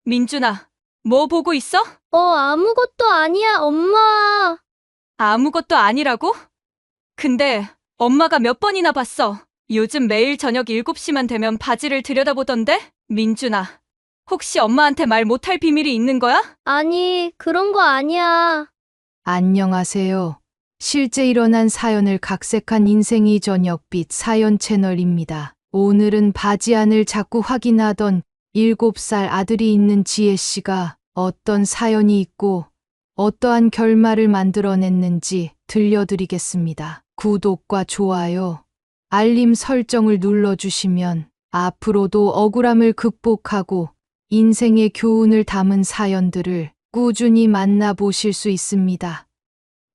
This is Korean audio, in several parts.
민준아, 뭐 보고 있어? 아무것도 아니야, 엄마. 아무것도 아니라고? 근데 엄마가 몇 번이나 봤어. 요즘 매일 저녁 7시만 되면 바지를 들여다보던데? 민준아, 혹시 엄마한테 말 못할 비밀이 있는 거야? 아니, 그런 거 아니야. 안녕하세요. 실제 일어난 사연을 각색한 인생이 저녁빛 사연 채널입니다. 오늘은 바지 안을 자꾸 확인하던 7살 아들이 있는 지혜 씨가 어떤 사연이 있고 어떠한 결말을 만들어냈는지 들려드리겠습니다. 구독과 좋아요, 알림 설정을 눌러주시면 앞으로도 억울함을 극복하고 인생의 교훈을 담은 사연들을 꾸준히 만나보실 수 있습니다.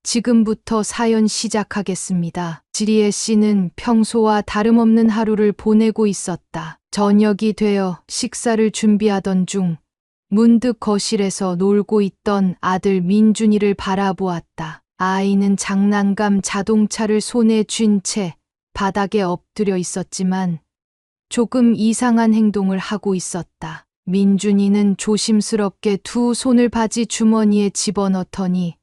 지금부터 사연 시작하겠습니다. 지리에 씨는 평소와 다름없는 하루를 보내고 있었다. 저녁이 되어 식사를 준비하던 중 문득 거실에서 놀고 있던 아들 민준이를 바라보았다. 아이는 장난감 자동차를 손에 쥔 채 바닥에 엎드려 있었지만 조금 이상한 행동을 하고 있었다. 민준이는 조심스럽게 두 손을 바지 주머니에 집어넣더니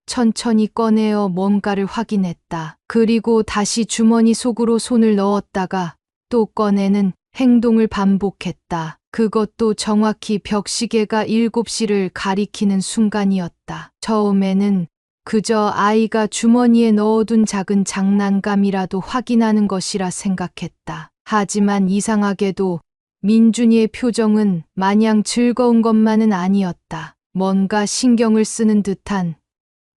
천천히 꺼내어 뭔가를 확인했다. 그리고 다시 주머니 속으로 손을 넣었다가 또 꺼내는 행동을 반복했다. 그것도 정확히 벽시계가 7시를 가리키는 순간이었다. 처음에는 그저 아이가 주머니에 넣어둔 작은 장난감이라도 확인하는 것이라 생각했다. 하지만 이상하게도 민준이의 표정은 마냥 즐거운 것만은 아니었다. 뭔가 신경을 쓰는 듯한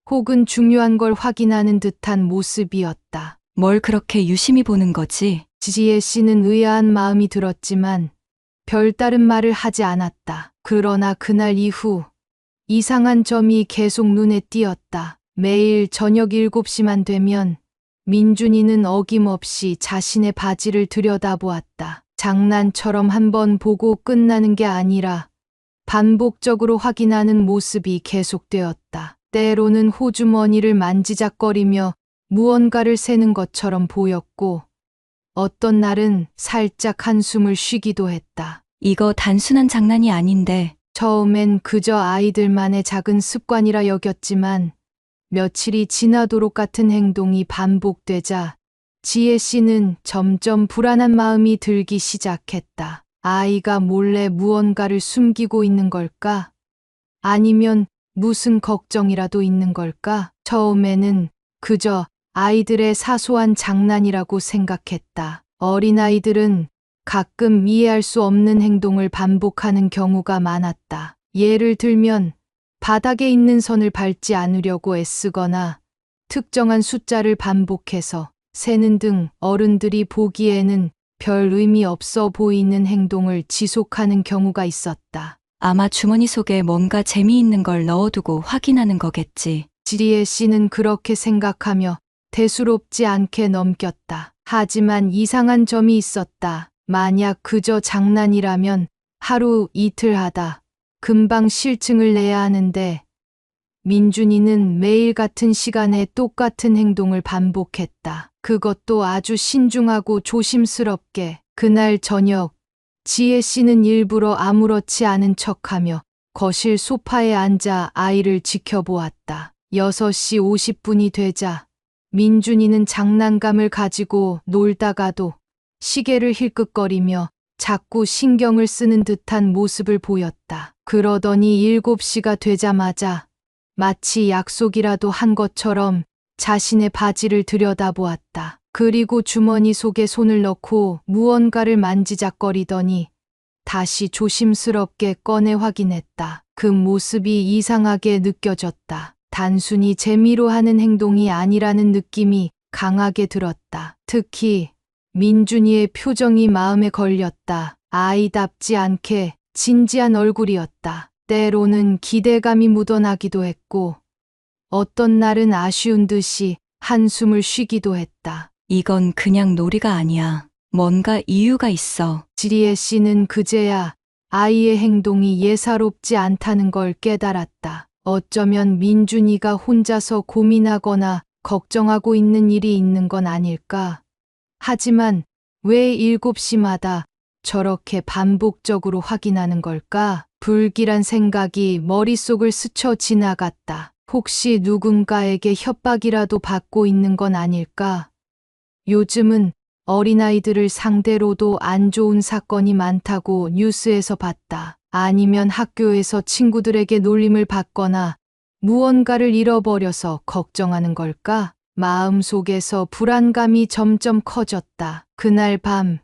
혹은 중요한 걸 확인하는 듯한 모습이었다. 뭘 그렇게 유심히 보는 거지? 지혜 씨는 의아한 마음이 들었지만 별다른 말을 하지 않았다. 그러나 그날 이후 이상한 점이 계속 눈에 띄었다. 매일 저녁 7시만 되면 민준이는 어김없이 자신의 바지를 들여다보았다. 장난처럼 한번 보고 끝나는 게 아니라 반복적으로 확인하는 모습이 계속되었다. 때로는 호주머니를 만지작거리며 무언가를 세는 것처럼 보였고 어떤 날은 살짝 한숨을 쉬기도 했다. 이거 단순한 장난이 아닌데. 처음엔 그저 아이들만의 작은 습관이라 여겼지만 며칠이 지나도록 같은 행동이 반복되자 지혜 씨는 점점 불안한 마음이 들기 시작했다. 아이가 몰래 무언가를 숨기고 있는 걸까? 아니면 무슨 걱정이라도 있는 걸까? 처음에는 그저 아이들의 사소한 장난이라고 생각했다. 어린아이들은 가끔 이해할 수 없는 행동을 반복하는 경우가 많았다. 예를 들면 바닥에 있는 선을 밟지 않으려고 애쓰거나 특정한 숫자를 반복해서 세는 등 어른들이 보기에는 별 의미 없어 보이는 행동을 지속하는 경우가 있었다. 아마 주머니 속에 뭔가 재미있는 걸 넣어두고 확인하는 거겠지. 지리에 씨는 그렇게 생각하며 대수롭지 않게 넘겼다. 하지만 이상한 점이 있었다. 만약 그저 장난이라면 하루 이틀 하다 금방 실증을 내야 하는데 민준이는 매일 같은 시간에 똑같은 행동을 반복했다. 그것도 아주 신중하고 조심스럽게. 그날 저녁 지혜 씨는 일부러 아무렇지 않은 척하며 거실 소파에 앉아 아이를 지켜보았다. 6시 50분이 되자 민준이는 장난감을 가지고 놀다가도 시계를 힐끗거리며 자꾸 신경을 쓰는 듯한 모습을 보였다. 그러더니 7시가 되자마자 마치 약속이라도 한 것처럼 자신의 바지를 들여다보았다. 그리고 주머니 속에 손을 넣고 무언가를 만지작거리더니 다시 조심스럽게 꺼내 확인했다. 그 모습이 이상하게 느껴졌다. 단순히 재미로 하는 행동이 아니라는 느낌이 강하게 들었다. 특히 민준이의 표정이 마음에 걸렸다. 아이답지 않게 진지한 얼굴이었다. 때로는 기대감이 묻어나기도 했고 어떤 날은 아쉬운 듯이 한숨을 쉬기도 했다. 이건 그냥 놀이가 아니야. 뭔가 이유가 있어. 지리에 씨는 그제야 아이의 행동이 예사롭지 않다는 걸 깨달았다. 어쩌면 민준이가 혼자서 고민하거나 걱정하고 있는 일이 있는 건 아닐까? 하지만 왜 7시마다 저렇게 반복적으로 확인하는 걸까? 불길한 생각이 머릿속을 스쳐 지나갔다. 혹시 누군가에게 협박이라도 받고 있는 건 아닐까? 요즘은 어린아이들을 상대로도 안 좋은 사건이 많다고 뉴스에서 봤다. 아니면 학교에서 친구들에게 놀림을 받거나 무언가를 잃어버려서 걱정하는 걸까? 마음속에서 불안감이 점점 커졌다. 그날 밤,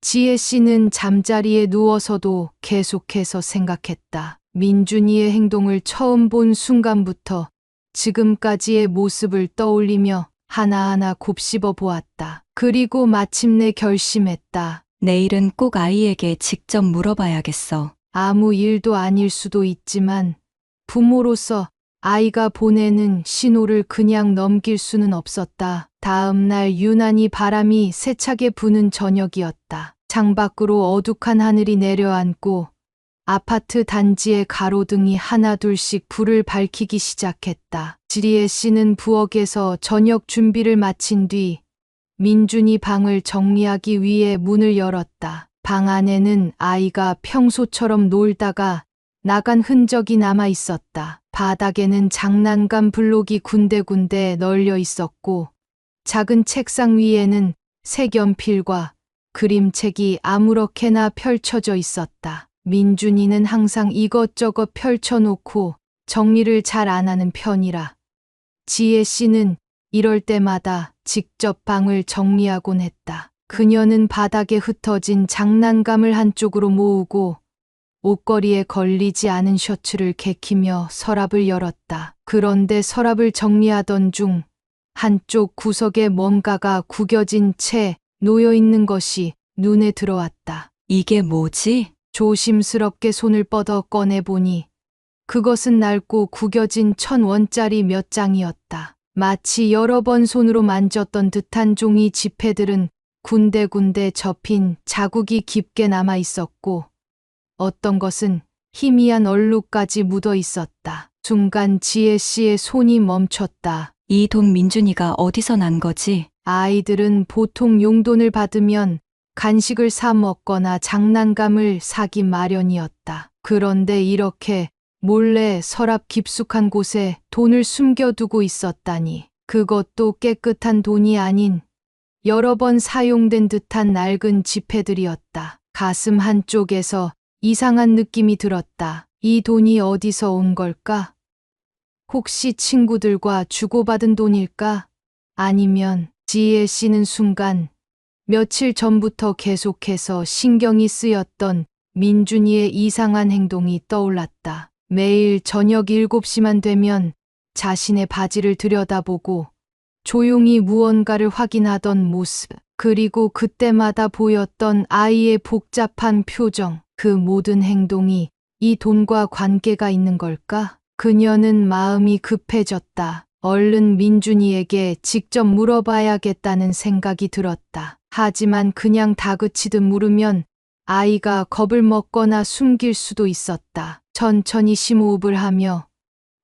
지혜 씨는 잠자리에 누워서도 계속해서 생각했다. 민준이의 행동을 처음 본 순간부터 지금까지의 모습을 떠올리며 하나하나 곱씹어 보았다. 그리고 마침내 결심했다. 내일은 꼭 아이에게 직접 물어봐야겠어. 아무 일도 아닐 수도 있지만 부모로서 아이가 보내는 신호를 그냥 넘길 수는 없었다. 다음 날 유난히 바람이 세차게 부는 저녁이었다. 창밖으로 어둑한 하늘이 내려앉고 아파트 단지의 가로등이 하나둘씩 불을 밝히기 시작했다. 지리에 씨는 부엌에서 저녁 준비를 마친 뒤 민준이 방을 정리하기 위해 문을 열었다. 방 안에는 아이가 평소처럼 놀다가 나간 흔적이 남아 있었다. 바닥에는 장난감 블록이 군데군데 널려 있었고 작은 책상 위에는 색연필과 그림책이 아무렇게나 펼쳐져 있었다. 민준이는 항상 이것저것 펼쳐놓고 정리를 잘 안 하는 편이라 지혜 씨는 이럴 때마다 직접 방을 정리하곤 했다. 그녀는 바닥에 흩어진 장난감을 한쪽으로 모으고 옷걸이에 걸리지 않은 셔츠를 개키며 서랍을 열었다. 그런데 서랍을 정리하던 중 한쪽 구석에 뭔가가 구겨진 채 놓여 있는 것이 눈에 들어왔다. 이게 뭐지? 조심스럽게 손을 뻗어 꺼내보니 그것은 낡고 구겨진 1,000원짜리 몇 장이었다. 마치 여러 번 손으로 만졌던 듯한 종이 지폐들은 군데군데 접힌 자국이 깊게 남아 있었고 어떤 것은 희미한 얼룩까지 묻어 있었다. 순간 지혜 씨의 손이 멈췄다. 이 돈 민준이가 어디서 난 거지? 아이들은 보통 용돈을 받으면 간식을 사 먹거나 장난감을 사기 마련이었다. 그런데 이렇게 몰래 서랍 깊숙한 곳에 돈을 숨겨두고 있었다니. 그것도 깨끗한 돈이 아닌 여러 번 사용된 듯한 낡은 지폐들이었다. 가슴 한쪽에서 이상한 느낌이 들었다. 이 돈이 어디서 온 걸까? 혹시 친구들과 주고받은 돈일까? 아니면 지혜 씨는 순간 며칠 전부터 계속해서 신경이 쓰였던 민준이의 이상한 행동이 떠올랐다. 매일 저녁 7시만 되면 자신의 바지를 들여다보고 조용히 무언가를 확인하던 모습, 그리고 그때마다 보였던 아이의 복잡한 표정, 그 모든 행동이 이 돈과 관계가 있는 걸까? 그녀는 마음이 급해졌다. 얼른 민준이에게 직접 물어봐야겠다는 생각이 들었다. 하지만 그냥 다그치듯 물으면 아이가 겁을 먹거나 숨길 수도 있었다. 천천히 심호흡을 하며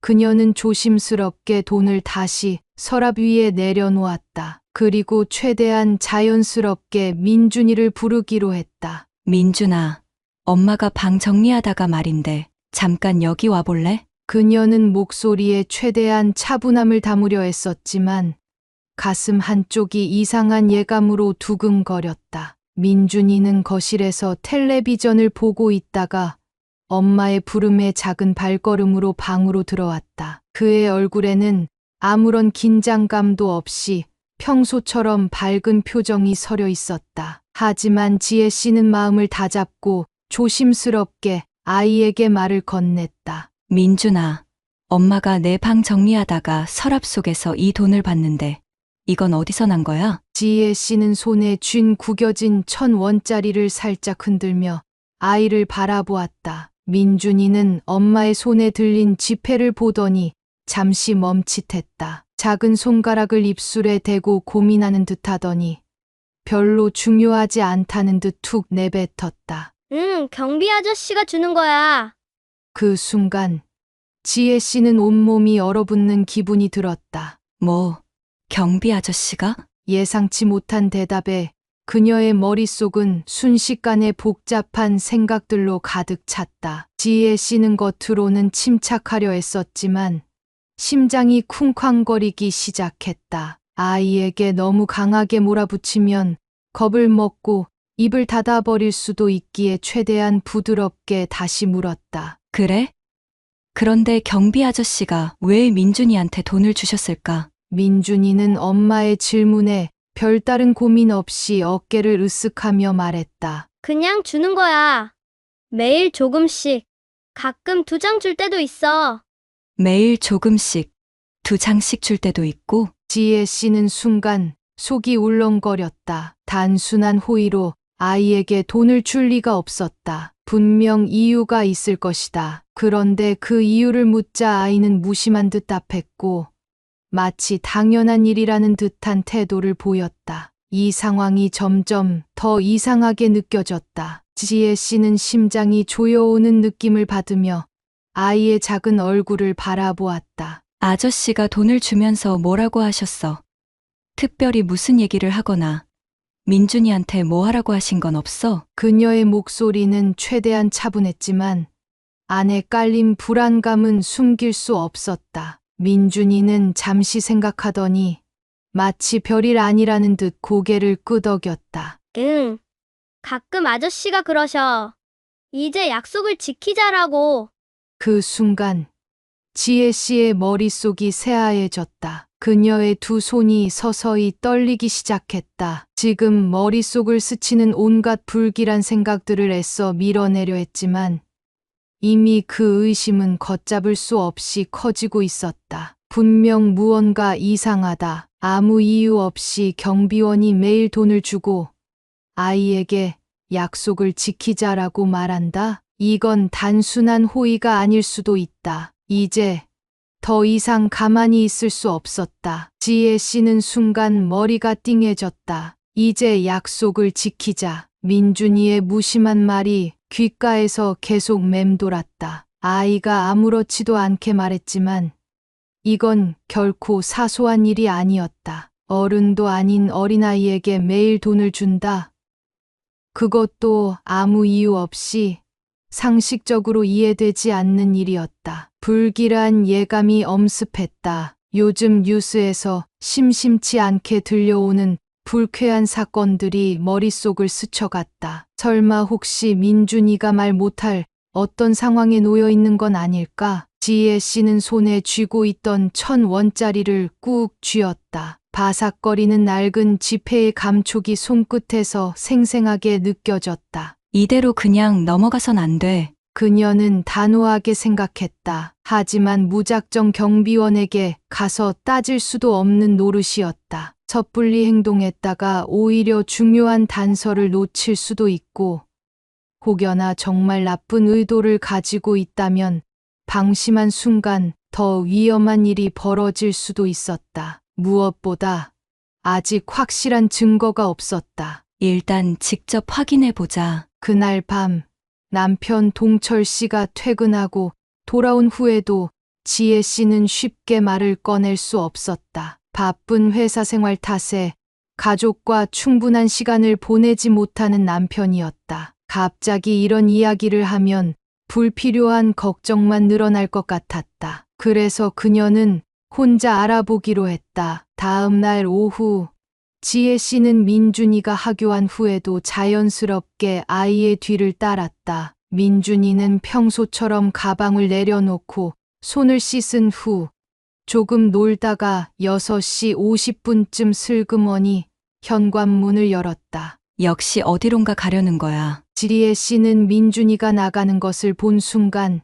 그녀는 조심스럽게 돈을 다시 서랍 위에 내려놓았다. 그리고 최대한 자연스럽게 민준이를 부르기로 했다. 민준아, 엄마가 방 정리하다가 말인데 잠깐 여기 와볼래? 그녀는 목소리에 최대한 차분함을 담으려 했었지만 가슴 한쪽이 이상한 예감으로 두근거렸다. 민준이는 거실에서 텔레비전을 보고 있다가 엄마의 부름에 작은 발걸음으로 방으로 들어왔다. 그의 얼굴에는 아무런 긴장감도 없이 평소처럼 밝은 표정이 서려 있었다. 하지만 지혜 씨는 마음을 다잡고 조심스럽게 아이에게 말을 건넸다. 민준아, 엄마가 내 방 정리하다가 서랍 속에서 이 돈을 봤는데 이건 어디서 난 거야? 지혜 씨는 손에 쥔 구겨진 1,000원짜리를 살짝 흔들며 아이를 바라보았다. 민준이는 엄마의 손에 들린 지폐를 보더니 잠시 멈칫했다. 작은 손가락을 입술에 대고 고민하는 듯 하더니 별로 중요하지 않다는 듯 툭 내뱉었다. 경비 아저씨가 주는 거야. 그 순간 지혜 씨는 온몸이 얼어붙는 기분이 들었다. 뭐, 경비 아저씨가? 예상치 못한 대답에 그녀의 머릿속은 순식간에 복잡한 생각들로 가득 찼다. 지혜 씨는 겉으로는 침착하려 했었지만 심장이 쿵쾅거리기 시작했다. 아이에게 너무 강하게 몰아붙이면 겁을 먹고 입을 닫아버릴 수도 있기에 최대한 부드럽게 다시 물었다. 그래? 그런데 경비 아저씨가 왜 민준이한테 돈을 주셨을까? 민준이는 엄마의 질문에 별다른 고민 없이 어깨를 으쓱하며 말했다. 그냥 주는 거야. 매일 조금씩. 가끔 2장 줄 때도 있어. 매일 조금씩 2장씩 줄 때도 있고. 지혜 씨는 순간 속이 울렁거렸다. 단순한 호의로 아이에게 돈을 줄 리가 없었다. 분명 이유가 있을 것이다. 그런데 그 이유를 묻자 아이는 무심한 듯 답했고 마치 당연한 일이라는 듯한 태도를 보였다. 이 상황이 점점 더 이상하게 느껴졌다. 지혜 씨는 심장이 조여오는 느낌을 받으며 아이의 작은 얼굴을 바라보았다. 아저씨가 돈을 주면서 뭐라고 하셨어? 특별히 무슨 얘기를 하거나 민준이한테 뭐 하라고 하신 건 없어? 그녀의 목소리는 최대한 차분했지만 안에 깔린 불안감은 숨길 수 없었다. 민준이는 잠시 생각하더니 마치 별일 아니라는 듯 고개를 끄덕였다. 응. 가끔 아저씨가 그러셔. 이제 약속을 지키자라고. 그 순간 지혜 씨의 머릿속이 새하얘졌다. 그녀의 두 손이 서서히 떨리기 시작했다. 지금 머릿속을 스치는 온갖 불길한 생각들을 애써 밀어내려 했지만 이미 그 의심은 걷잡을 수 없이 커지고 있었다. 분명 무언가 이상하다. 아무 이유 없이 경비원이 매일 돈을 주고 아이에게 약속을 지키자라고 말한다. 이건 단순한 호의가 아닐 수도 있다. 이제 더 이상 가만히 있을 수 없었다. 지혜 씨는 순간 머리가 띵해졌다. 이제 약속을 지키자. 민준이의 무심한 말이 귓가에서 계속 맴돌았다. 아이가 아무렇지도 않게 말했지만 이건 결코 사소한 일이 아니었다. 어른도 아닌 어린아이에게 매일 돈을 준다. 그것도 아무 이유 없이 상식적으로 이해되지 않는 일이었다. 불길한 예감이 엄습했다. 요즘 뉴스에서 심심치 않게 들려오는 불쾌한 사건들이 머릿속을 스쳐갔다. 설마 혹시 민준이가 말 못할 어떤 상황에 놓여 있는 건 아닐까? 지혜 씨는 손에 쥐고 있던 1,000원짜리를 꾹 쥐었다. 바삭거리는 낡은 지폐의 감촉이 손끝에서 생생하게 느껴졌다. 이대로 그냥 넘어가선 안 돼. 그녀는 단호하게 생각했다. 하지만 무작정 경비원에게 가서 따질 수도 없는 노릇이었다. 섣불리 행동했다가 오히려 중요한 단서를 놓칠 수도 있고, 혹여나 정말 나쁜 의도를 가지고 있다면 방심한 순간 더 위험한 일이 벌어질 수도 있었다. 무엇보다 아직 확실한 증거가 없었다. 일단 직접 확인해 보자. 그날 밤 남편 동철 씨가 퇴근하고 돌아온 후에도 지혜 씨는 쉽게 말을 꺼낼 수 없었다. 바쁜 회사 생활 탓에 가족과 충분한 시간을 보내지 못하는 남편이었다. 갑자기 이런 이야기를 하면 불필요한 걱정만 늘어날 것 같았다. 그래서 그녀는 혼자 알아보기로 했다. 다음 날 오후 지혜 씨는 민준이가 하교한 후에도 자연스럽게 아이의 뒤를 따랐다. 민준이는 평소처럼 가방을 내려놓고 손을 씻은 후 조금 놀다가 6시 50분쯤 슬그머니 현관문을 열었다. 역시 어디론가 가려는 거야. 지혜 씨는 민준이가 나가는 것을 본 순간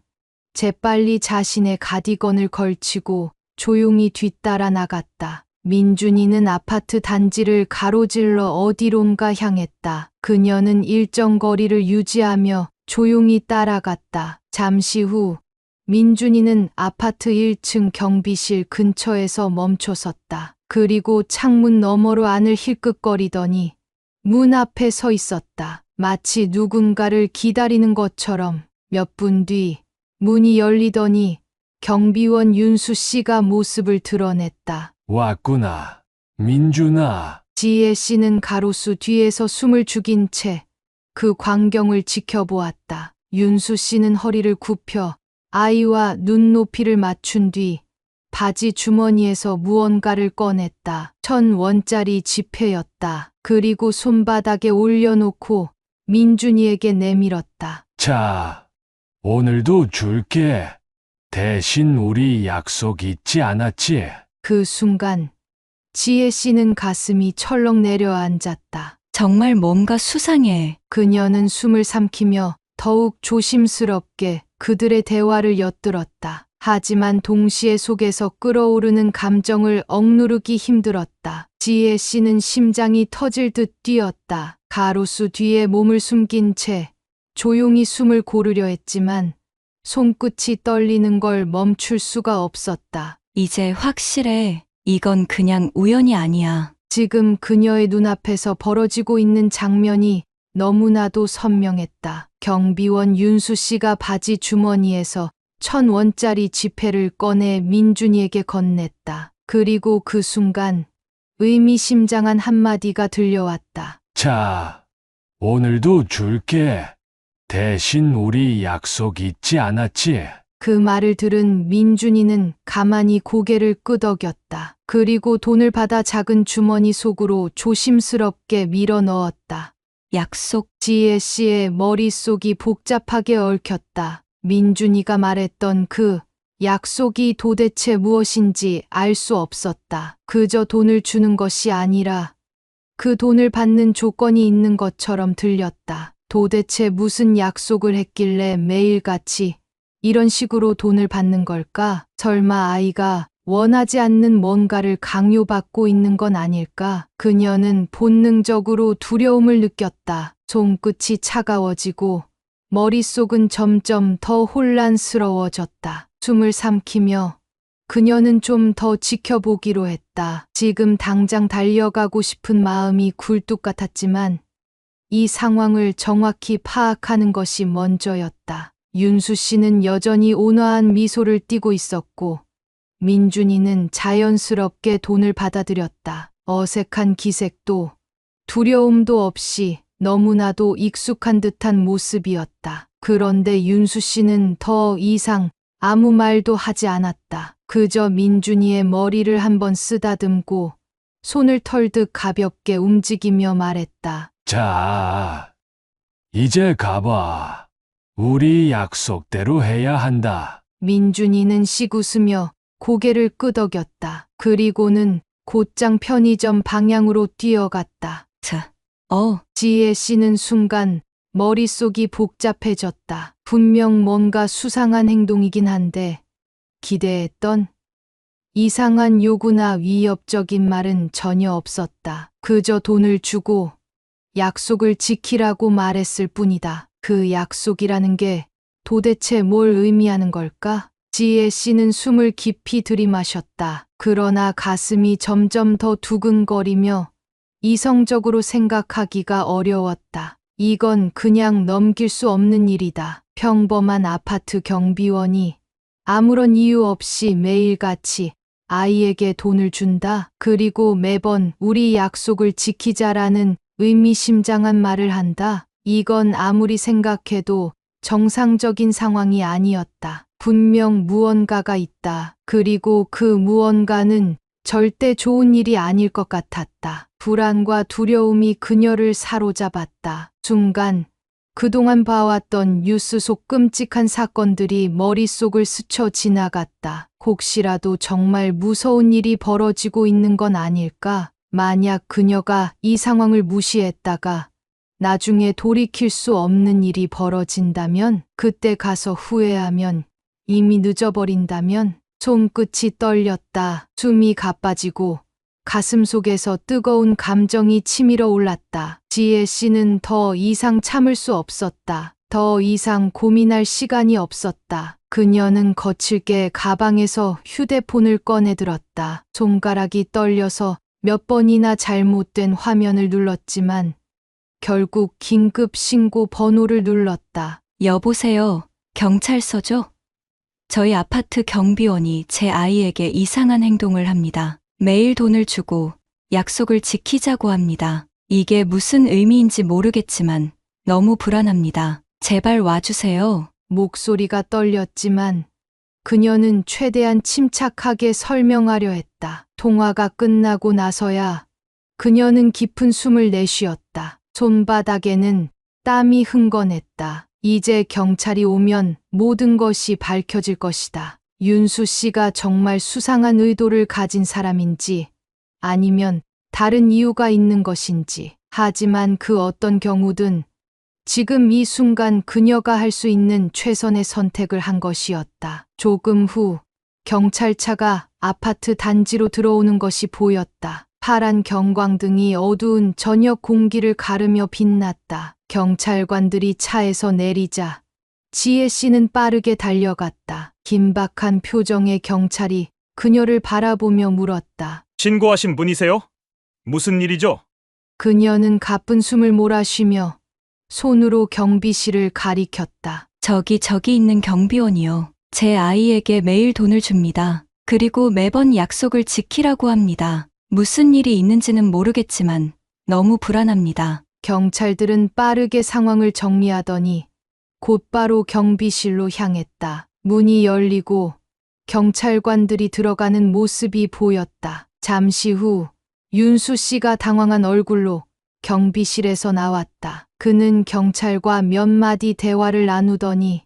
재빨리 자신의 가디건을 걸치고 조용히 뒤따라 나갔다. 민준이는 아파트 단지를 가로질러 어디론가 향했다. 그녀는 일정 거리를 유지하며 조용히 따라갔다. 잠시 후 민준이는 아파트 1층 경비실 근처에서 멈춰섰다. 그리고 창문 너머로 안을 힐끗거리더니 문 앞에 서 있었다. 마치 누군가를 기다리는 것처럼. 몇 분 뒤 문이 열리더니 경비원 윤수 씨가 모습을 드러냈다. 왔구나. 민준아. 지혜 씨는 가로수 뒤에서 숨을 죽인 채 그 광경을 지켜보았다. 윤수 씨는 허리를 굽혀 아이와 눈높이를 맞춘 뒤 바지 주머니에서 무언가를 꺼냈다. 1,000원짜리 지폐였다. 그리고 손바닥에 올려놓고 민준이에게 내밀었다. 자, 오늘도 줄게. 대신 우리 약속 잊지 않았지? 그 순간 지혜 씨는 가슴이 철렁 내려앉았다. 정말 뭔가 수상해. 그녀는 숨을 삼키며 더욱 조심스럽게 그들의 대화를 엿들었다. 하지만 동시에 속에서 끓어오르는 감정을 억누르기 힘들었다. 지혜 씨는 심장이 터질 듯 뛰었다. 가로수 뒤에 몸을 숨긴 채 조용히 숨을 고르려 했지만 손끝이 떨리는 걸 멈출 수가 없었다. 이제 확실해. 이건 그냥 우연이 아니야. 지금 그녀의 눈앞에서 벌어지고 있는 장면이 너무나도 선명했다. 경비원 윤수 씨가 바지 주머니에서 1,000원짜리 지폐를 꺼내 민준이에게 건넸다. 그리고 그 순간 의미심장한 한마디가 들려왔다. 자, 오늘도 줄게. 대신 우리 약속 잊지 않았지? 그 말을 들은 민준이는 가만히 고개를 끄덕였다. 그리고 돈을 받아 작은 주머니 속으로 조심스럽게 밀어 넣었다. 약속. 지혜 씨의 머릿속이 복잡하게 얽혔다. 민준이가 말했던 그 약속이 도대체 무엇인지 알 수 없었다. 그저 돈을 주는 것이 아니라 그 돈을 받는 조건이 있는 것처럼 들렸다. 도대체 무슨 약속을 했길래 매일같이 이런 식으로 돈을 받는 걸까? 설마 아이가 원하지 않는 뭔가를 강요받고 있는 건 아닐까? 그녀는 본능적으로 두려움을 느꼈다. 손끝이 차가워지고 머릿속은 점점 더 혼란스러워졌다. 숨을 삼키며 그녀는 좀 더 지켜보기로 했다. 지금 당장 달려가고 싶은 마음이 굴뚝 같았지만 이 상황을 정확히 파악하는 것이 먼저였다. 윤수 씨는 여전히 온화한 미소를 띠고 있었고 민준이는 자연스럽게 돈을 받아들였다. 어색한 기색도 두려움도 없이 너무나도 익숙한 듯한 모습이었다. 그런데 윤수 씨는 더 이상 아무 말도 하지 않았다. 그저 민준이의 머리를 한번 쓰다듬고 손을 털듯 가볍게 움직이며 말했다. 자, 이제 가봐. 우리 약속대로 해야 한다. 민준이는 씩 웃으며 고개를 끄덕였다. 그리고는 곧장 편의점 방향으로 뛰어갔다. 지혜 씨는 순간 머릿속이 복잡해졌다. 분명 뭔가 수상한 행동이긴 한데 기대했던 이상한 요구나 위협적인 말은 전혀 없었다. 그저 돈을 주고 약속을 지키라고 말했을 뿐이다. 그 약속이라는 게 도대체 뭘 의미하는 걸까? 지혜 씨는 숨을 깊이 들이마셨다. 그러나 가슴이 점점 더 두근거리며 이성적으로 생각하기가 어려웠다. 이건 그냥 넘길 수 없는 일이다. 평범한 아파트 경비원이 아무런 이유 없이 매일같이 아이에게 돈을 준다. 그리고 매번 우리 약속을 지키자라는 의미심장한 말을 한다. 이건 아무리 생각해도 정상적인 상황이 아니었다. 분명 무언가가 있다. 그리고 그 무언가는 절대 좋은 일이 아닐 것 같았다. 불안과 두려움이 그녀를 사로잡았다. 순간 그동안 봐왔던 뉴스 속 끔찍한 사건들이 머릿속을 스쳐 지나갔다. 혹시라도 정말 무서운 일이 벌어지고 있는 건 아닐까? 만약 그녀가 이 상황을 무시했다가 나중에 돌이킬 수 없는 일이 벌어진다면, 그때 가서 후회하면, 이미 늦어버린다면, 손끝이 떨렸다. 숨이 가빠지고 가슴 속에서 뜨거운 감정이 치밀어 올랐다. 지혜 씨는 더 이상 참을 수 없었다. 더 이상 고민할 시간이 없었다. 그녀는 거칠게 가방에서 휴대폰을 꺼내들었다. 손가락이 떨려서 몇 번이나 잘못된 화면을 눌렀지만 결국 긴급 신고 번호를 눌렀다. 여보세요. 경찰서죠? 저희 아파트 경비원이 제 아이에게 이상한 행동을 합니다. 매일 돈을 주고 약속을 지키자고 합니다. 이게 무슨 의미인지 모르겠지만 너무 불안합니다. 제발 와주세요. 목소리가 떨렸지만 그녀는 최대한 침착하게 설명하려 했다. 통화가 끝나고 나서야 그녀는 깊은 숨을 내쉬었다. 손바닥에는 땀이 흥건했다. 이제 경찰이 오면 모든 것이 밝혀질 것이다. 윤수 씨가 정말 수상한 의도를 가진 사람인지 아니면 다른 이유가 있는 것인지. 하지만 그 어떤 경우든 지금 이 순간 그녀가 할 수 있는 최선의 선택을 한 것이었다. 조금 후 경찰차가 아파트 단지로 들어오는 것이 보였다. 파란 경광등이 어두운 저녁 공기를 가르며 빛났다. 경찰관들이 차에서 내리자 지혜 씨는 빠르게 달려갔다. 긴박한 표정의 경찰이 그녀를 바라보며 물었다. 신고하신 분이세요? 무슨 일이죠? 그녀는 가쁜 숨을 몰아쉬며 손으로 경비실을 가리켰다. 저기 있는 경비원이요. 제 아이에게 매일 돈을 줍니다. 그리고 매번 약속을 지키라고 합니다. 무슨 일이 있는지는 모르겠지만 너무 불안합니다. 경찰들은 빠르게 상황을 정리하더니 곧바로 경비실로 향했다. 문이 열리고 경찰관들이 들어가는 모습이 보였다. 잠시 후 윤수 씨가 당황한 얼굴로 경비실에서 나왔다. 그는 경찰과 몇 마디 대화를 나누더니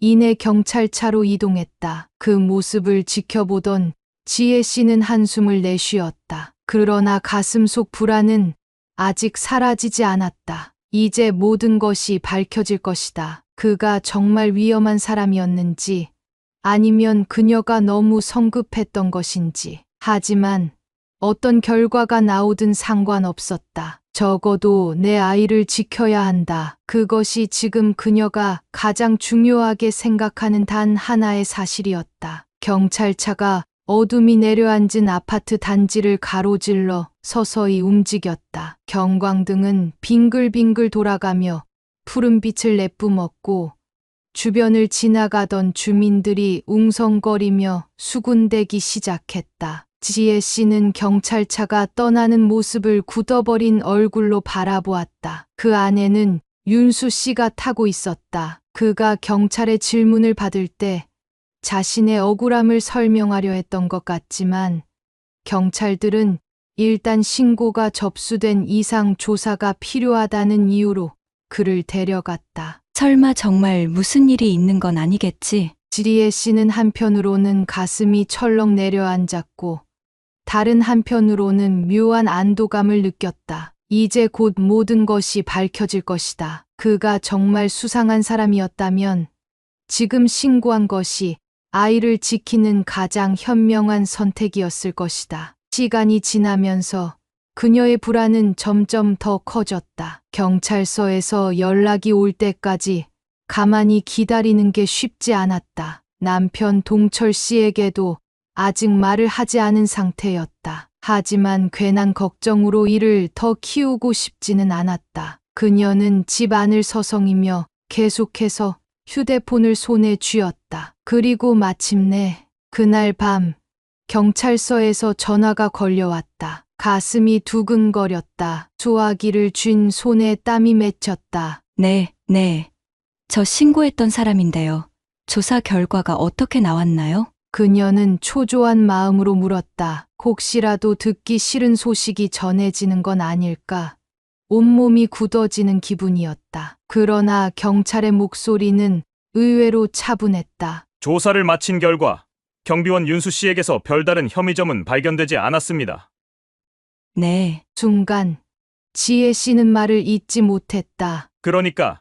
이내 경찰차로 이동했다. 그 모습을 지켜보던 지혜 씨는 한숨을 내쉬었다. 그러나 가슴 속 불안은 아직 사라지지 않았다. 이제 모든 것이 밝혀질 것이다. 그가 정말 위험한 사람이었는지 아니면 그녀가 너무 성급했던 것인지. 하지만 어떤 결과가 나오든 상관없었다. 적어도 내 아이를 지켜야 한다. 그것이 지금 그녀가 가장 중요하게 생각하는 단 하나의 사실이었다. 경찰차가 어둠이 내려앉은 아파트 단지를 가로질러 서서히 움직였다. 경광등은 빙글빙글 돌아가며 푸른빛을 내뿜었고 주변을 지나가던 주민들이 웅성거리며 수군대기 시작했다. 지혜 씨는 경찰차가 떠나는 모습을 굳어버린 얼굴로 바라보았다. 그 안에는 윤수 씨가 타고 있었다. 그가 경찰의 질문을 받을 때 자신의 억울함을 설명하려 했던 것 같지만 경찰들은 일단 신고가 접수된 이상 조사가 필요하다는 이유로 그를 데려갔다. 설마 정말 무슨 일이 있는 건 아니겠지? 지혜 씨는 한편으로는 가슴이 철렁 내려앉았고 다른 한편으로는 묘한 안도감을 느꼈다. 이제 곧 모든 것이 밝혀질 것이다. 그가 정말 수상한 사람이었다면 지금 신고한 것이 아이를 지키는 가장 현명한 선택이었을 것이다. 시간이 지나면서 그녀의 불안은 점점 더 커졌다. 경찰서에서 연락이 올 때까지 가만히 기다리는 게 쉽지 않았다. 남편 동철 씨에게도 아직 말을 하지 않은 상태였다. 하지만 괜한 걱정으로 이를 더 키우고 싶지는 않았다. 그녀는 집 안을 서성이며 계속해서 휴대폰을 손에 쥐었다. 그리고 마침내 그날 밤 경찰서에서 전화가 걸려왔다. 가슴이 두근거렸다. 수화기를 쥔 손에 땀이 맺혔다. 네. 저 신고했던 사람인데요. 조사 결과가 어떻게 나왔나요? 그녀는 초조한 마음으로 물었다. 혹시라도 듣기 싫은 소식이 전해지는 건 아닐까? 온몸이 굳어지는 기분이었다. 그러나 경찰의 목소리는 의외로 차분했다. 조사를 마친 결과 경비원 윤수 씨에게서 별다른 혐의점은 발견되지 않았습니다. 네. 순간 지혜 씨는 말을 잇지 못했다. 그러니까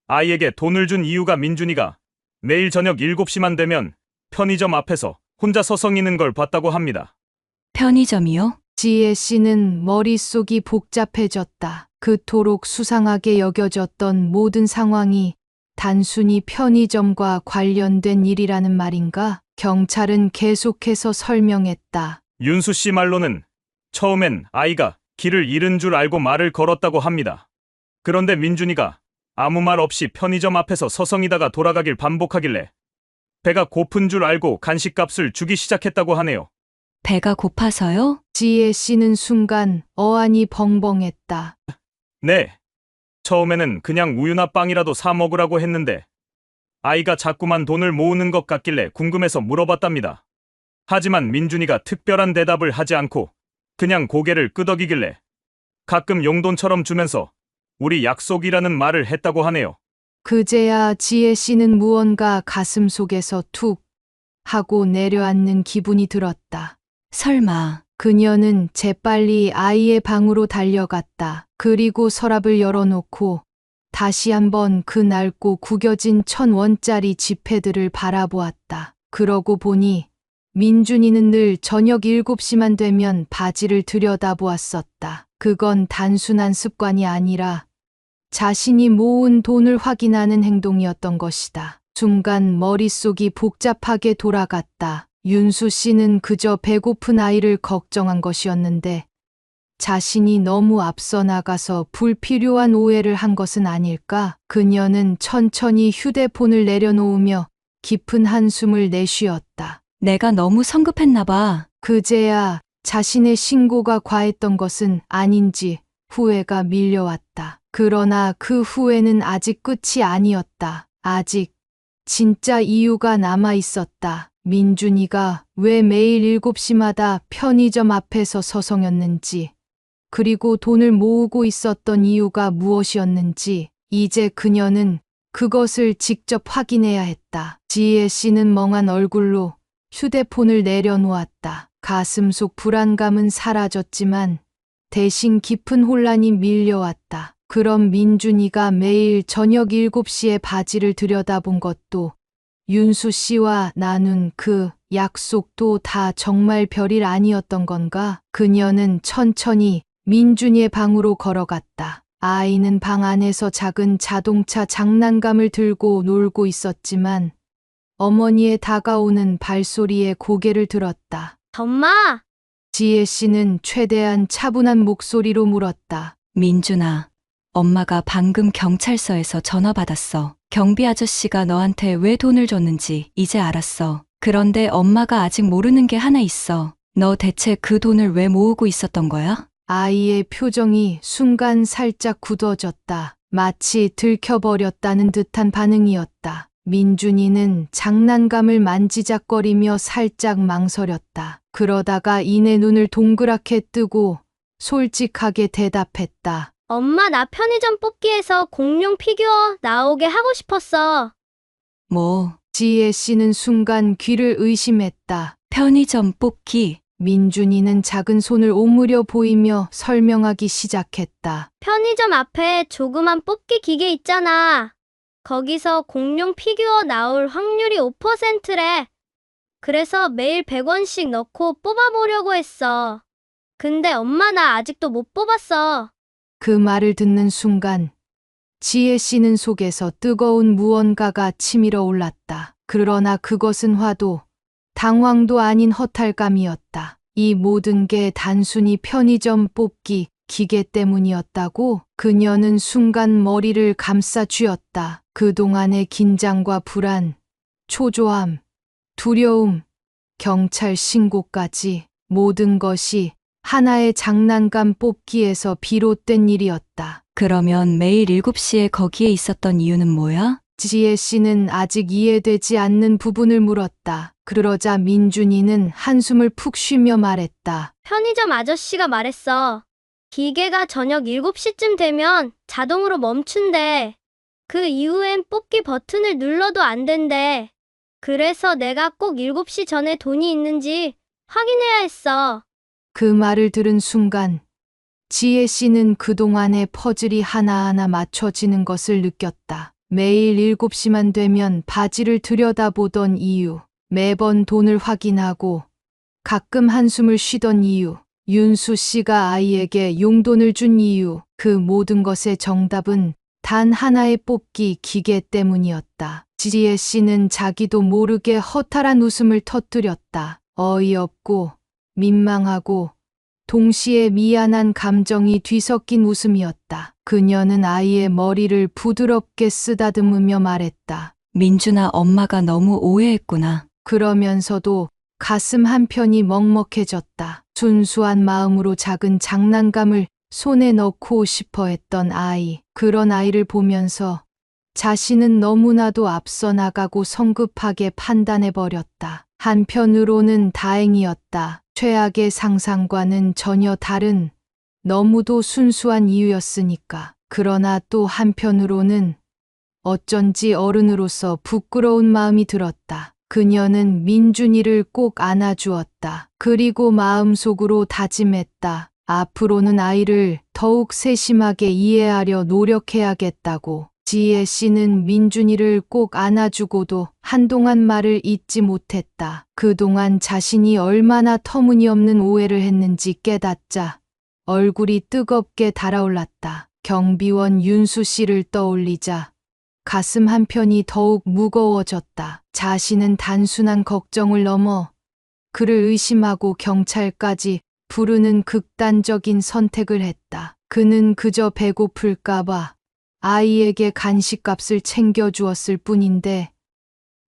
아이에게 돈을 준 이유가 민준이가 매일 저녁 7시만 되면 편의점 앞에서 혼자 서성이는 걸 봤다고 합니다. 편의점이요? 지혜 씨는 머릿속이 복잡해졌다. 그토록 수상하게 여겨졌던 모든 상황이 단순히 편의점과 관련된 일이라는 말인가? 경찰은 계속해서 설명했다. 윤수 씨 말로는 처음엔 아이가 길을 잃은 줄 알고 말을 걸었다고 합니다. 그런데 민준이가 아무 말 없이 편의점 앞에서 서성이다가 돌아가길 반복하길래 배가 고픈 줄 알고 간식값을 주기 시작했다고 하네요. 배가 고파서요? 지혜 씨는 순간 어안이 벙벙했다. 네. 처음에는 그냥 우유나 빵이라도 사 먹으라고 했는데 아이가 자꾸만 돈을 모으는 것 같길래 궁금해서 물어봤답니다. 하지만 민준이가 특별한 대답을 하지 않고 그냥 고개를 끄덕이길래 가끔 용돈처럼 주면서 우리 약속이라는 말을 했다고 하네요. 그제야 지혜 씨는 무언가 가슴 속에서 툭 하고 내려앉는 기분이 들었다. 설마, 그녀는 재빨리 아이의 방으로 달려갔다. 그리고 서랍을 열어놓고 다시 한번 그 낡고 구겨진 1,000원짜리 지폐들을 바라보았다. 그러고 보니 민준이는 늘 저녁 7시만 되면 바지를 들여다보았었다. 그건 단순한 습관이 아니라 자신이 모은 돈을 확인하는 행동이었던 것이다. 순간 머릿속이 복잡하게 돌아갔다. 윤수 씨는 그저 배고픈 아이를 걱정한 것이었는데 자신이 너무 앞서 나가서 불필요한 오해를 한 것은 아닐까? 그녀는 천천히 휴대폰을 내려놓으며 깊은 한숨을 내쉬었다. 내가 너무 성급했나 봐. 그제야 자신의 신고가 과했던 것은 아닌지 후회가 밀려왔다. 그러나 그 후회는 아직 끝이 아니었다. 아직 진짜 이유가 남아 있었다. 민준이가 왜 매일 7시마다 편의점 앞에서 서성였는지, 그리고 돈을 모으고 있었던 이유가 무엇이었는지, 이제 그녀는 그것을 직접 확인해야 했다. 지혜 씨는 멍한 얼굴로 휴대폰을 내려놓았다. 가슴 속 불안감은 사라졌지만 대신 깊은 혼란이 밀려왔다. 그럼 민준이가 매일 저녁 7시에 바지를 들여다본 것도, 윤수 씨와 나눈 그 약속도 다 정말 별일 아니었던 건가? 그녀는 천천히 민준이의 방으로 걸어갔다. 아이는 방 안에서 작은 자동차 장난감을 들고 놀고 있었지만 어머니의 다가오는 발소리에 고개를 들었다. 엄마! 지혜 씨는 최대한 차분한 목소리로 물었다. 민준아, 엄마가 방금 경찰서에서 전화 받았어. 경비 아저씨가 너한테 왜 돈을 줬는지 이제 알았어. 그런데 엄마가 아직 모르는 게 하나 있어. 너 대체 그 돈을 왜 모으고 있었던 거야? 아이의 표정이 순간 살짝 굳어졌다. 마치 들켜버렸다는 듯한 반응이었다. 민준이는 장난감을 만지작거리며 살짝 망설였다. 그러다가 이내 눈을 동그랗게 뜨고 솔직하게 대답했다. 엄마, 나 편의점 뽑기에서 공룡 피규어 나오게 하고 싶었어. 뭐, 지혜 씨는 순간 귀를 의심했다. 편의점 뽑기. 민준이는 작은 손을 오므려 보이며 설명하기 시작했다. 편의점 앞에 조그만 뽑기 기계 있잖아. 거기서 공룡 피규어 나올 확률이 5%래. 그래서 매일 100원씩 넣고 뽑아보려고 했어. 근데 엄마, 나 아직도 못 뽑았어. 그 말을 듣는 순간 지혜 씨는 속에서 뜨거운 무언가가 치밀어 올랐다. 그러나 그것은 화도 당황도 아닌 허탈감이었다. 이 모든 게 단순히 편의점 뽑기 기계 때문이었다고? 그녀는 순간 머리를 감싸 쥐었다. 그동안의 긴장과 불안, 초조함, 두려움, 경찰 신고까지 모든 것이 하나의 장난감 뽑기에서 비롯된 일이었다. 그러면 매일 7시에 거기에 있었던 이유는 뭐야? 지혜 씨는 아직 이해되지 않는 부분을 물었다. 그러자 민준이는 한숨을 푹 쉬며 말했다. 편의점 아저씨가 말했어. 기계가 저녁 7시쯤 되면 자동으로 멈춘대. 그 이후엔 뽑기 버튼을 눌러도 안 된대. 그래서 내가 꼭 7시 전에 돈이 있는지 확인해야 했어. 그 말을 들은 순간 지혜 씨는 그동안의 퍼즐이 하나하나 맞춰지는 것을 느꼈다. 매일 7시만 되면 바지를 들여다보던 이유, 매번 돈을 확인하고 가끔 한숨을 쉬던 이유, 윤수 씨가 아이에게 용돈을 준 이유, 그 모든 것의 정답은 단 하나의 뽑기 기계 때문이었다. 지혜 씨는 자기도 모르게 허탈한 웃음을 터뜨렸다. 어이없고 민망하고 동시에 미안한 감정이 뒤섞인 웃음이었다. 그녀는 아이의 머리를 부드럽게 쓰다듬으며 말했다. 민준아, 엄마가 너무 오해했구나. 그러면서도 가슴 한편이 먹먹해졌다. 순수한 마음으로 작은 장난감을 손에 넣고 싶어 했던 아이. 그런 아이를 보면서 자신은 너무나도 앞서 나가고 성급하게 판단해버렸다. 한편으로는 다행이었다. 최악의 상상과는 전혀 다른 너무도 순수한 이유였으니까. 그러나 또 한편으로는 어쩐지 어른으로서 부끄러운 마음이 들었다. 그녀는 민준이를 꼭 안아주었다. 그리고 마음속으로 다짐했다. 앞으로는 아이를 더욱 세심하게 이해하려 노력해야겠다고. 지혜 씨는 민준이를 꼭 안아주고도 한동안 말을 잇지 못했다. 그동안 자신이 얼마나 터무니없는 오해를 했는지 깨닫자 얼굴이 뜨겁게 달아올랐다. 경비원 윤수 씨를 떠올리자 가슴 한편이 더욱 무거워졌다. 자신은 단순한 걱정을 넘어 그를 의심하고 경찰까지 부르는 극단적인 선택을 했다. 그는 그저 배고플까봐 아이에게 간식값을 챙겨주었을 뿐인데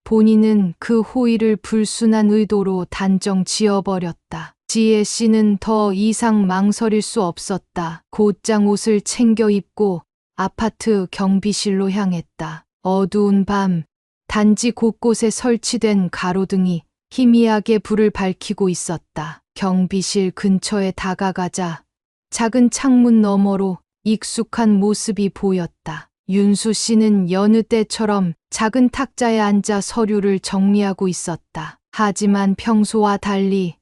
본인은 그 호의를 불순한 의도로 단정 지어버렸다. 지혜 씨는 더 이상 망설일 수 없었다. 곧장 옷을 챙겨 입고 아파트 경비실로 향했다. 어두운 밤, 단지 곳곳에 설치된 가로등이 희미하게 불을 밝히고 있었다. 경비실 근처에 다가가자 작은 창문 너머로 익숙한 모습이 보였다. 윤수 씨는 여느 때처럼 작은 탁자에 앉아 서류를 정리하고 있었다. 하지만 평소와 달리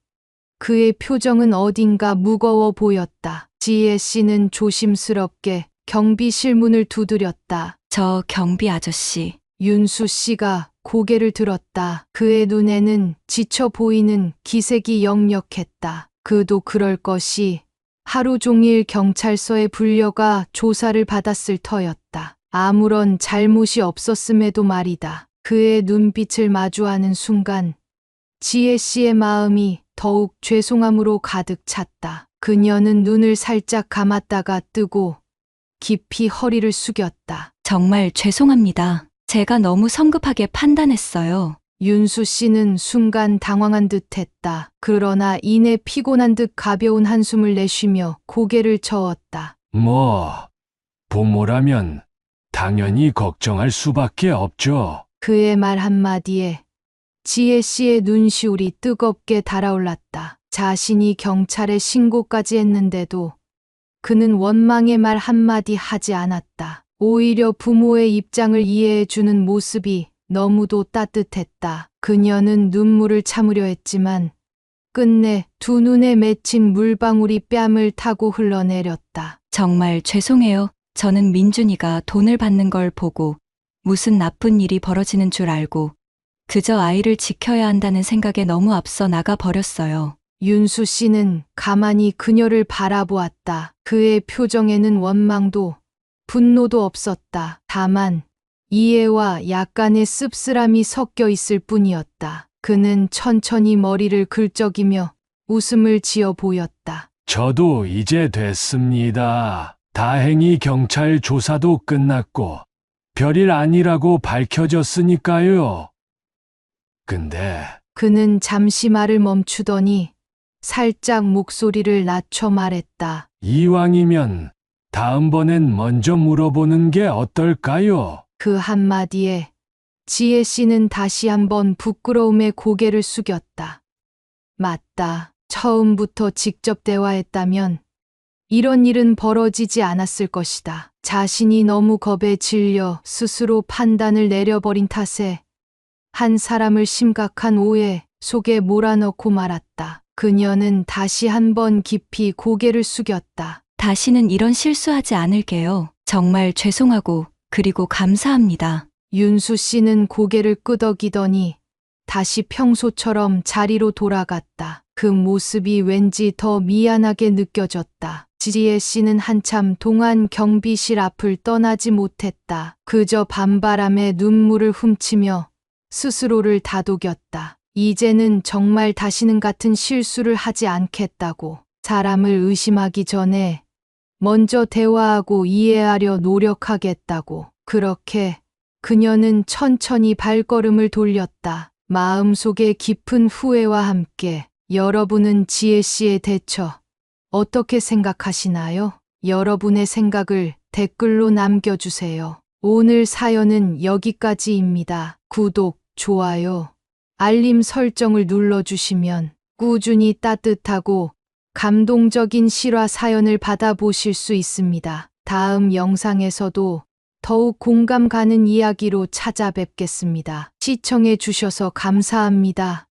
그의 표정은 어딘가 무거워 보였다. 지혜 씨는 조심스럽게 경비실 문을 두드렸다. 저 경비 아저씨. 윤수 씨가 고개를 들었다. 그의 눈에는 지쳐 보이는 기색이 역력했다. 그도 그럴 것이 하루 종일 경찰서에 불려가 조사를 받았을 터였다. 아무런 잘못이 없었음에도 말이다. 그의 눈빛을 마주하는 순간 지혜 씨의 마음이 더욱 죄송함으로 가득 찼다. 그녀는 눈을 살짝 감았다가 뜨고 깊이 허리를 숙였다. 정말 죄송합니다. 제가 너무 성급하게 판단했어요. 윤수 씨는 순간 당황한 듯 했다. 그러나 이내 피곤한 듯 가벼운 한숨을 내쉬며 고개를 저었다. 부모라면 당연히 걱정할 수밖에 없죠. 그의 말 한마디에 지혜 씨의 눈시울이 뜨겁게 달아올랐다. 자신이 경찰에 신고까지 했는데도 그는 원망의 말 한마디 하지 않았다. 오히려 부모의 입장을 이해해주는 모습이 너무도 따뜻했다. 그녀는 눈물을 참으려 했지만 끝내 두 눈에 맺힌 물방울이 뺨을 타고 흘러내렸다. 정말 죄송해요. 저는 민준이가 돈을 받는 걸 보고 무슨 나쁜 일이 벌어지는 줄 알고 그저 아이를 지켜야 한다는 생각에 너무 앞서 나가 버렸어요. 윤수 씨는 가만히 그녀를 바라보았다. 그의 표정에는 원망도 분노도 없었다. 다만 이해와 약간의 씁쓸함이 섞여 있을 뿐이었다. 그는 천천히 머리를 긁적이며 웃음을 지어 보였다. 저도 이제 됐습니다. 다행히 경찰 조사도 끝났고 별일 아니라고 밝혀졌으니까요. 근데 그는 잠시 말을 멈추더니 살짝 목소리를 낮춰 말했다. 이왕이면 다음번엔 먼저 물어보는 게 어떨까요? 그 한마디에 지혜 씨는 다시 한번 부끄러움에 고개를 숙였다. 맞다. 처음부터 직접 대화했다면 이런 일은 벌어지지 않았을 것이다. 자신이 너무 겁에 질려 스스로 판단을 내려버린 탓에 한 사람을 심각한 오해 속에 몰아넣고 말았다. 그녀는 다시 한번 깊이 고개를 숙였다. 다시는 이런 실수하지 않을게요. 정말 죄송하고 그리고 감사합니다. 윤수 씨는 고개를 끄덕이더니 다시 평소처럼 자리로 돌아갔다. 그 모습이 왠지 더 미안하게 느껴졌다. 지혜 씨는 한참 동안 경비실 앞을 떠나지 못했다. 그저 밤바람에 눈물을 훔치며 스스로를 다독였다. 이제는 정말 다시는 같은 실수를 하지 않겠다고. 사람을 의심하기 전에 먼저 대화하고 이해하려 노력하겠다고. 그렇게 그녀는 천천히 발걸음을 돌렸다. 마음속에 깊은 후회와 함께 여러분은 지혜 씨의 대처 어떻게 생각하시나요? 여러분의 생각을 댓글로 남겨주세요. 오늘 사연은 여기까지입니다. 구독, 좋아요, 알림 설정을 눌러주시면 꾸준히 따뜻하고 감동적인 실화 사연을 받아보실 수 있습니다. 다음 영상에서도 더욱 공감 가는 이야기로 찾아뵙겠습니다. 시청해 주셔서 감사합니다.